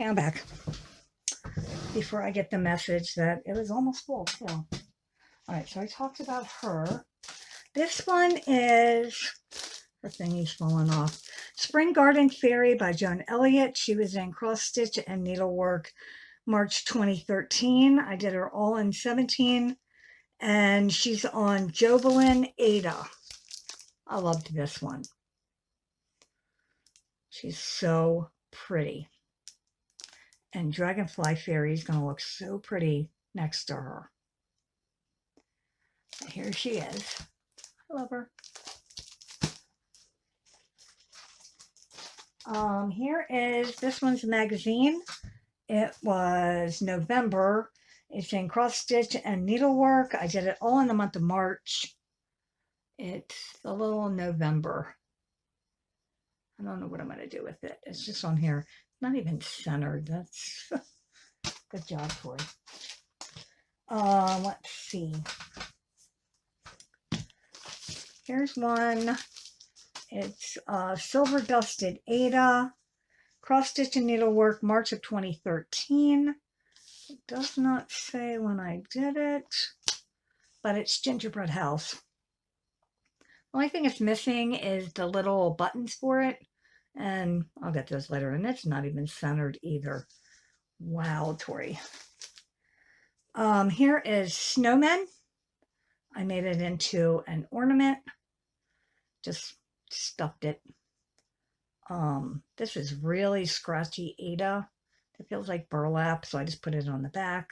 Okay, I'm back. Before I get the message that it was almost full too. All right, so I talked about her. This one is, her thingy's falling off. Spring Garden Fairy by Joan Elliott. She was in Cross Stitch and Needlework March 2013. I did her all in 17. And she's on Jovelin Ada. I loved this one. She's so pretty. And Dragonfly Fairy is going to look so pretty next to her. Here she is. I love her. Here is, this one's a magazine. It was November. It's in cross stitch and needlework. I did it all in the month of March. It's a little November. I don't know what I'm going to do with it. It's just on here. Not even centered. That's good job, Tori. Let's see. Here's one. It's Silver Dusted Ada. Cross Stitch and Needlework, March of 2013. It does not say when I did it, but it's Gingerbread House. The only thing it's missing is the little buttons for it, and I'll get those later, and it's not even centered either. Wow, Tori. Here is Snowmen. I made it into an ornament. Just stuffed it. This is really scratchy Ada. It feels like burlap, so I just put it on the back.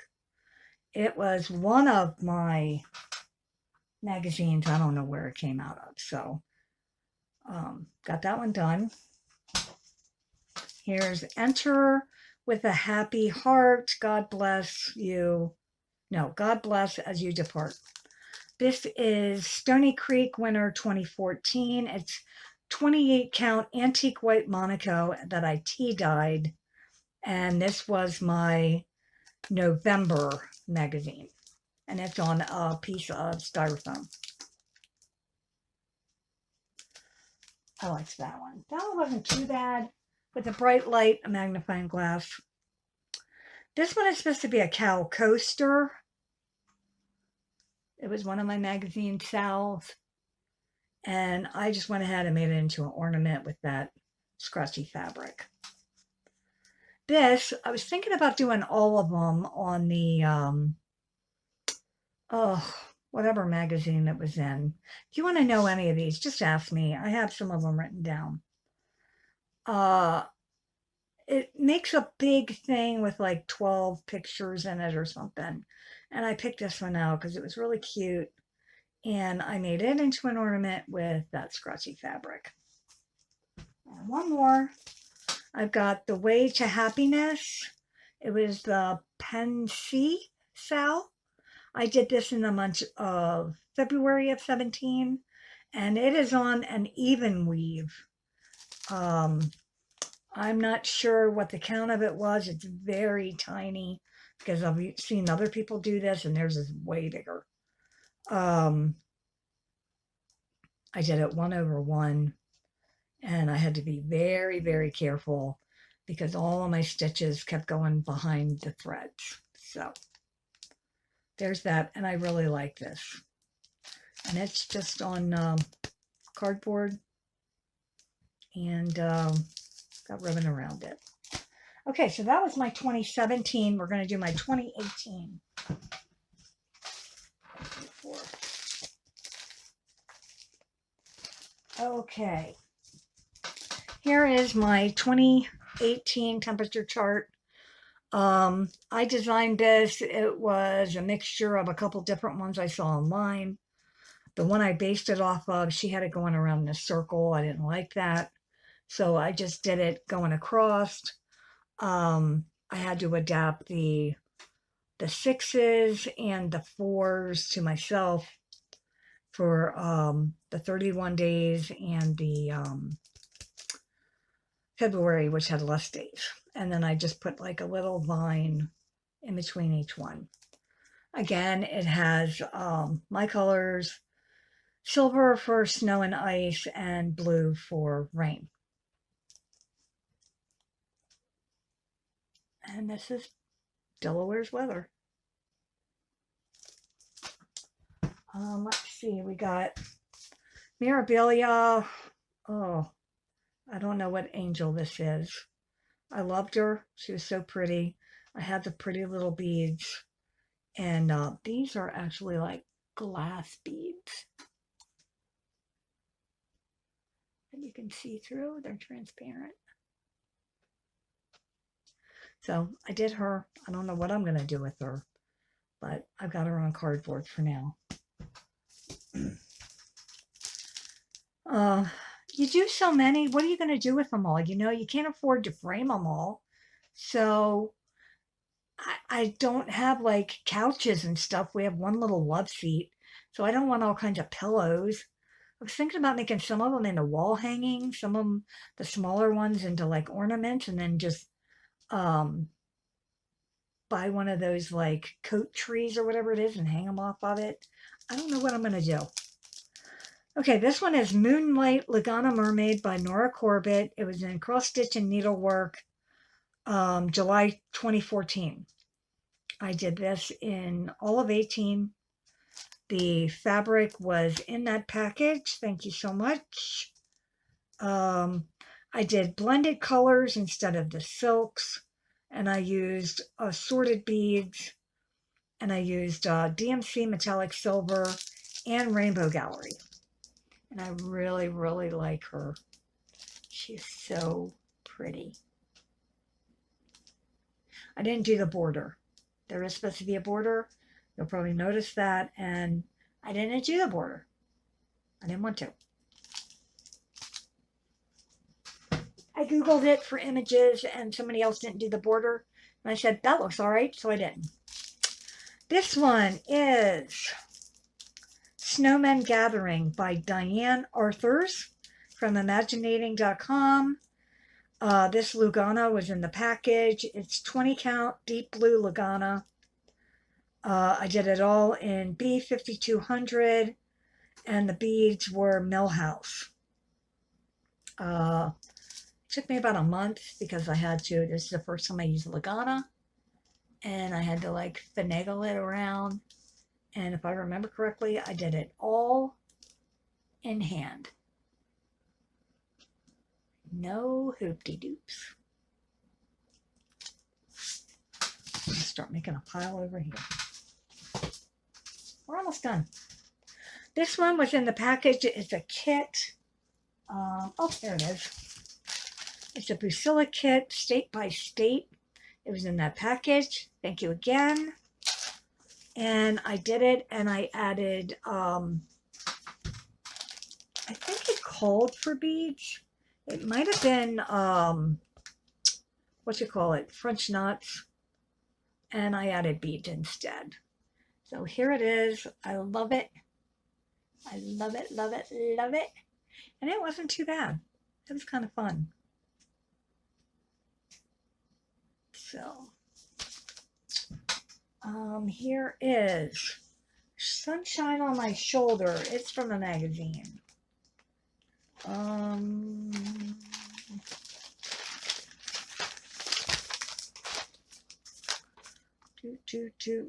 It was one of my magazines. I don't know where it came out of, so got that one done. Here's Enter with a Happy Heart. God bless you. No, God bless as you depart. This is Stony Creek Winter 2014. It's 28 count antique white Monaco that I tea dyed, and this was my November magazine, and it's on a piece of styrofoam. I liked that one. That one wasn't too bad, with a bright light, a magnifying glass. This one is supposed to be a cow coaster. It was one of my magazine sales. And I just went ahead and made it into an ornament with that scratchy fabric. This, I was thinking about doing all of them on the, whatever magazine it was in. If you want to know any of these, just ask me. I have some of them written down. It makes a big thing with like 12 pictures in it or something. And I picked this one out because it was really cute. And I made it into an ornament with that scratchy fabric. And one more. I've got The Way to Happiness. It was the Pensy Sal. I did this in the month of February of 17. And it is on an even weave. I'm not sure what the count of it was. It's very tiny because I've seen other people do this and theirs is way bigger. I did it 1/1, and I had to be very, very careful because all of my stitches kept going behind the threads. So there's that, and I really like this. And it's just on cardboard and got ribbon around it. Okay, so that was my 2017. We're going to do my 2018. Okay, here is my 2018 temperature chart. I designed this. It was a mixture of a couple different ones I saw online. The one I based it off of, she had it going around in a circle. I didn't like that, so I just did it going across. I had to adapt the 6s and the 4s to myself for the 31 days and the February, which had less days. And then I just put like a little vine in between each one. Again, it has my colors, silver for snow and ice and blue for rain. And this is Delaware's weather. Let's see, we got Mirabilia. Oh, I don't know what angel this is. I loved her. She was so pretty. I had the pretty little beads. And these are actually like glass beads that you can see through. They're transparent. So I did her. I don't know what I'm going to do with her, but I've got her on cardboard for now. You do so many. What are you going to do with them all? You know, you can't afford to frame them all. So I don't have like couches and stuff. We have one little love seat. So I don't want all kinds of pillows. I was thinking about making some of them into wall hanging, some of them, the smaller ones, into like ornaments, and then just buy one of those like coat trees or whatever it is and hang them off of it. I don't know what I'm going to do. Okay, this one is Moonlight Lagana Mermaid by Nora Corbett. It was in cross stitch and needlework, July 2014. I did this in all of 18. The fabric was in that package. Thank you so much. I did blended colors instead of the silks, and I used assorted beads, and I used DMC metallic silver and rainbow gallery. And I really, really like her. She's so pretty. I didn't do the border. There is supposed to be a border. You'll probably notice that. And I didn't do the border. I didn't want to. I Googled it for images and somebody else didn't do the border. And I said, that looks all right. So I didn't. This one is Snowmen Gathering by Diane Arthurs from Imaginating.com. This Lugana was in the package. It's 20 count deep blue Lugana. I did it all in B5200 and the beads were Millhouse. It took me about a month because I had to. This is the first time I used Lugana and I had to like finagle it around. And if I remember correctly, I did it all in hand. No hoop-de-doops. Start making a pile over here. We're almost done. This one was in the package. It's a kit. Oh, there it is. It's a Busilla kit, state by state. It was in that package. Thank you again. And I did it, and I added, I think it called for beads. It might have been, what you call it, French knots. And I added beads instead. So here it is. I love it. I love it, love it, love it. And it wasn't too bad. It was kind of fun. So, here is Sunshine on My Shoulder. It's from a magazine.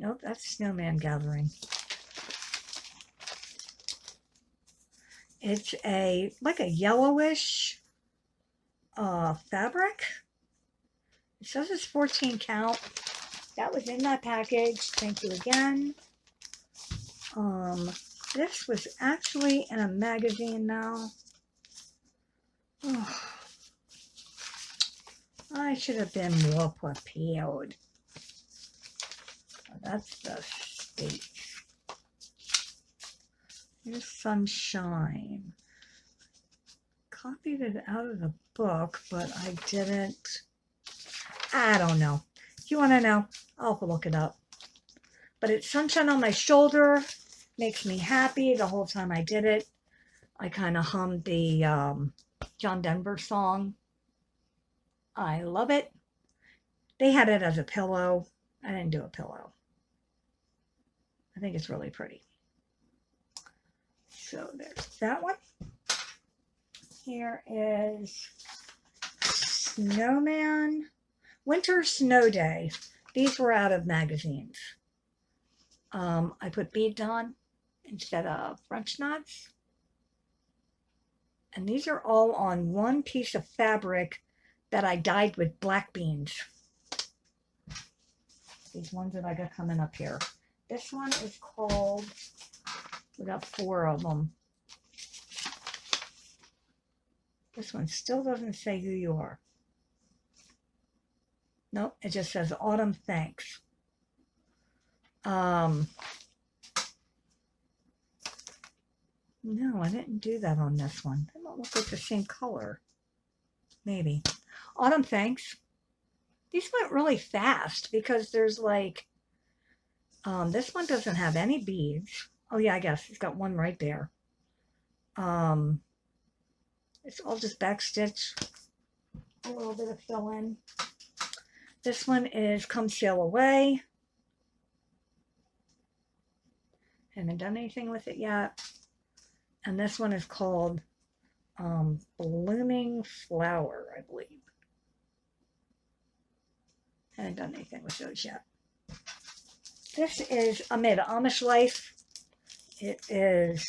Nope, that's Snowman Gathering. It's like a yellowish fabric. It says it's 14 count. That was in that package. Thank you again. This was actually in a magazine now. Oh, I should have been more prepared. That's the state. Here's Sunshine. Copied it out of the book, but I didn't. I don't know. If you want to know, I'll look it up. But it's Sunshine on My Shoulder. Makes me happy the whole time I did it. I kind of hummed the John Denver song. I love it. They had it as a pillow. I didn't do a pillow. I think it's really pretty. So there's that one. Here is Snowman. Winter Snow Day. These were out of magazines. I put beads on instead of French knots. And these are all on one piece of fabric that I dyed with black beans. These ones that I got coming up here. This one is called, we got 4 of them. This one still doesn't say who you are. Nope, it just says Autumn Thanks. No, I didn't do that on this one. They don't look like the same color. Maybe. Autumn Thanks. These went really fast because there's like, this one doesn't have any beads. Oh yeah, I guess it's got one right there. It's all just backstitch. A little bit of fill in. This one is Come Sail Away. Haven't done anything with it yet. And this one is called Blooming Flower, I believe. Haven't done anything with those yet. This is Amid Amish Life. It is,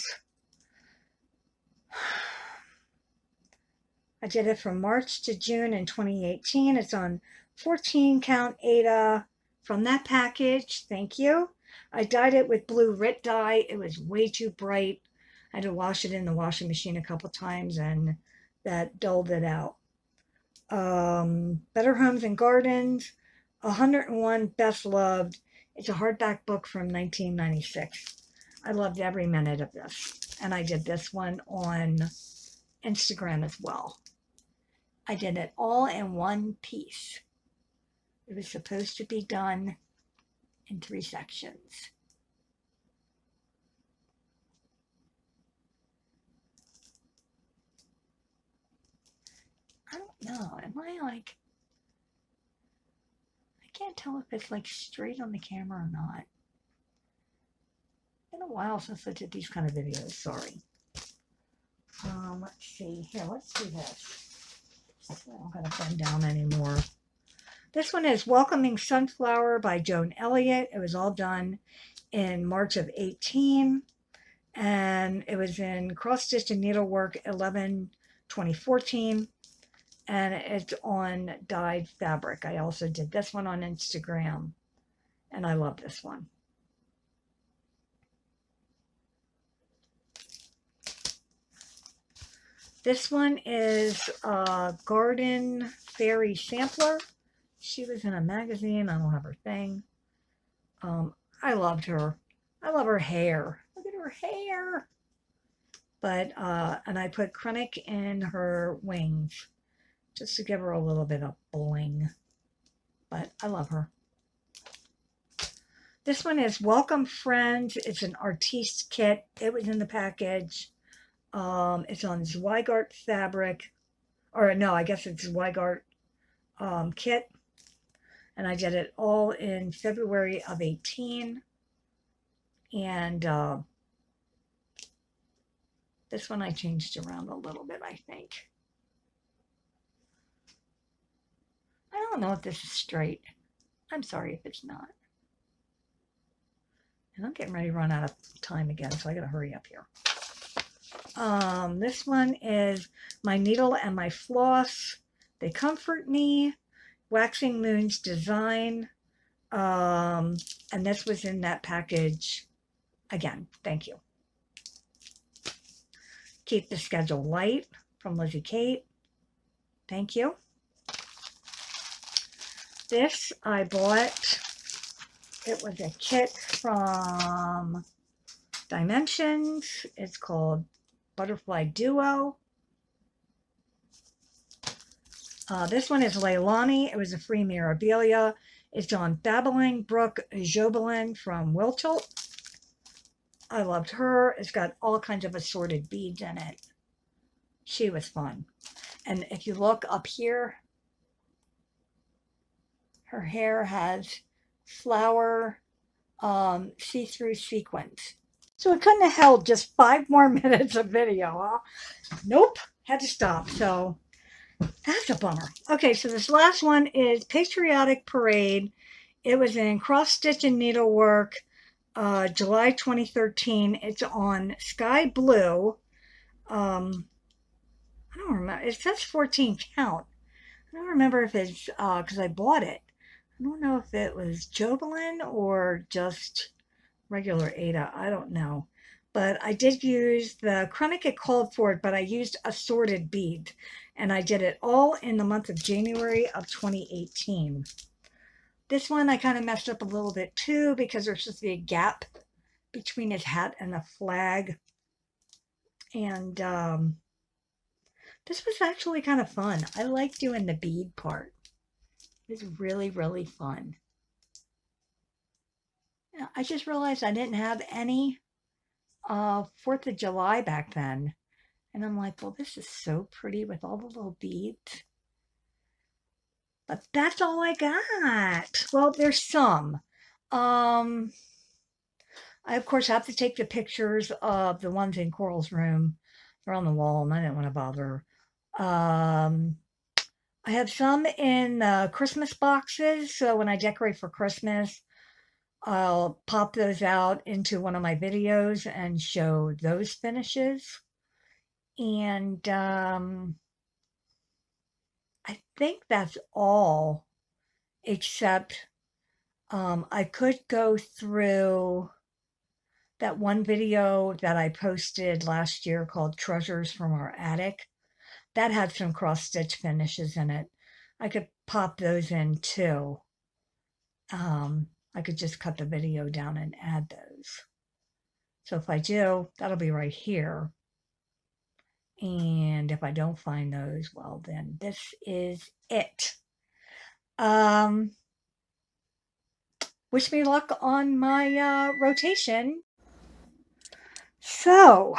I did it from March to June in 2018. It's on 14 count Aida from that package. Thank you. I dyed it with blue Rit dye. It was way too bright. I had to wash it in the washing machine a couple times and that dulled it out. Better Homes and Gardens, 101 Best Loved. It's a hardback book from 1996. I loved every minute of this. And I did this one on Instagram as well. I did it all in one piece. It was supposed to be done in 3 sections. I don't know. Am I like, I can't tell if it's like straight on the camera or not. It's been a while since I did these kind of videos. Sorry. Let's see. Here, let's do this. I don't gotta bend down anymore. This one is Welcoming Sunflower by Joan Elliott. It was all done in March of 18. And it was in Cross Stitch and Needlework 11/2014. And it's on dyed fabric. I also did this one on Instagram. And I love this one. This one is a Garden Fairy Sampler. She was in a magazine. I don't have her thing. I loved her. I love her hair. Look at her hair. But, and I put Krennic in her wings just to give her a little bit of bling. But I love her. This one is Welcome Friends. It's an artiste kit. It was in the package. It's on Zweigart fabric. Or no, I guess it's Zweigart kit. And I did it all in February of 18. And this one I changed around a little bit, I think. I don't know if this is straight. I'm sorry if it's not. And I'm getting ready to run out of time again, so I gotta hurry up here. This one is My Needle and My Floss. They Comfort Me. Waxing Moon's Design. And this was in that package. Again, thank you. Keep the Schedule Light from Lizzie Kate. Thank you. This I bought. It was a kit from Dimensions. It's called Butterfly Duo. This one is Leilani. It was a free Mirabilia. It's on Babbling Brooke Jobelin from Wiltilt. I loved her. It's got all kinds of assorted beads in it. She was fun. And if you look up here, her hair has flower see-through sequins. So it couldn't have held just 5 more minutes of video, huh? Nope, had to stop. So That's a bummer. Okay, so this last one is Patriotic Parade. It was in cross stitch and needlework, July 2013. It's on Sky Blue. I don't remember. It says 14 count. I don't remember if it's because I bought it. I don't know if it was Jobelin or just regular Ada. I don't know. But I did use the Chronic it called for it, but I used assorted beads. And I did it all in the month of January of 2018. This one I kind of messed up a little bit too because there's supposed to be a gap between his hat and the flag. And this was actually kind of fun. I like doing the bead part. It's really, really fun. I just realized I didn't have any 4th of July back then. And I'm like, well, this is so pretty with all the little beads. But that's all I got. Well, there's some. I, of course, have to take the pictures of the ones in Coral's room. They're on the wall, and I didn't want to bother. I have some in Christmas boxes, so when I decorate for Christmas, I'll pop those out into one of my videos and show those finishes. And I think that's all, except I could go through that one video that I posted last year called Treasures from Our Attic. That had some cross stitch finishes in it. I could pop those in too. I could just cut the video down and add those. So if I do, that'll be right here. And if I don't find those, well, then this is it. Wish me luck on my rotation. So,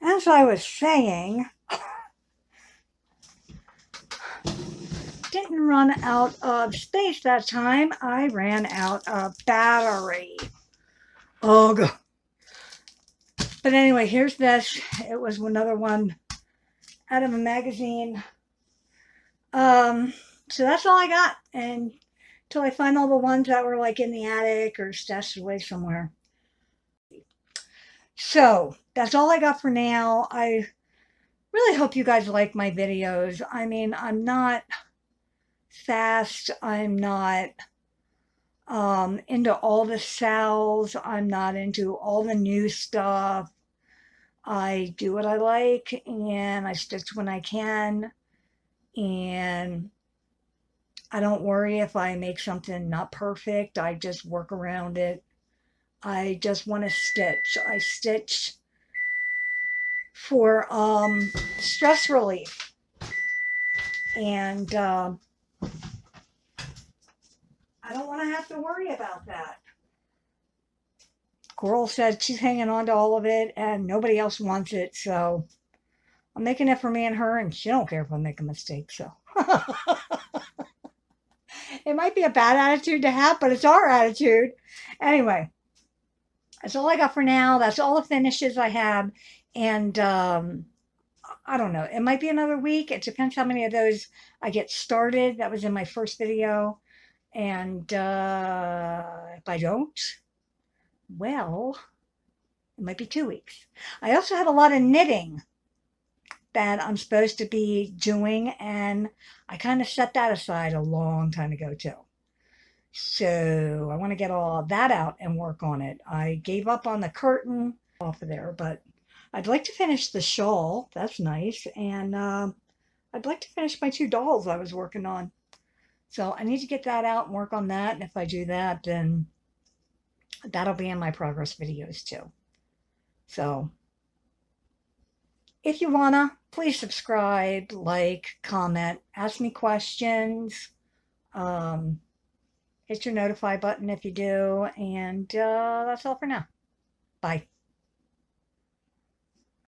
as I was saying, didn't run out of space that time. I ran out of battery. Ugh. But anyway, here's this. It was another one out of a magazine. So that's all I got. And until I find all the ones that were like in the attic or stashed away somewhere. So that's all I got for now. I really hope you guys like my videos. I mean, I'm not fast. I'm not into all the sales. I'm not into all the new stuff. I do what I like and I stitch when I can. And I don't worry if I make something not perfect. I just work around it. I just want to stitch. I stitch for stress relief. And I don't want to have to worry about that. Coral said she's hanging on to all of it and nobody else wants it. So I'm making it for me and her, and she don't care if I make a mistake. So it might be a bad attitude to have, but it's our attitude. Anyway, that's all I got for now. That's all the finishes I have. And I don't know. It might be another week. It depends how many of those I get started. That was in my first video. And if I don't, well, it might be 2 weeks. I also have a lot of knitting that I'm supposed to be doing, and I kind of set that aside a long time ago too. So I want to get all that out and work on it. I gave up on the curtain off of there, but I'd like to finish the shawl. That's nice. And I'd like to finish my 2 dolls I was working on. So I need to get that out and work on that. And if I do that, then that'll be in my progress videos too. So if you wanna, please subscribe, like, comment, ask me questions. Hit your notify button if you do. And that's all for now. Bye.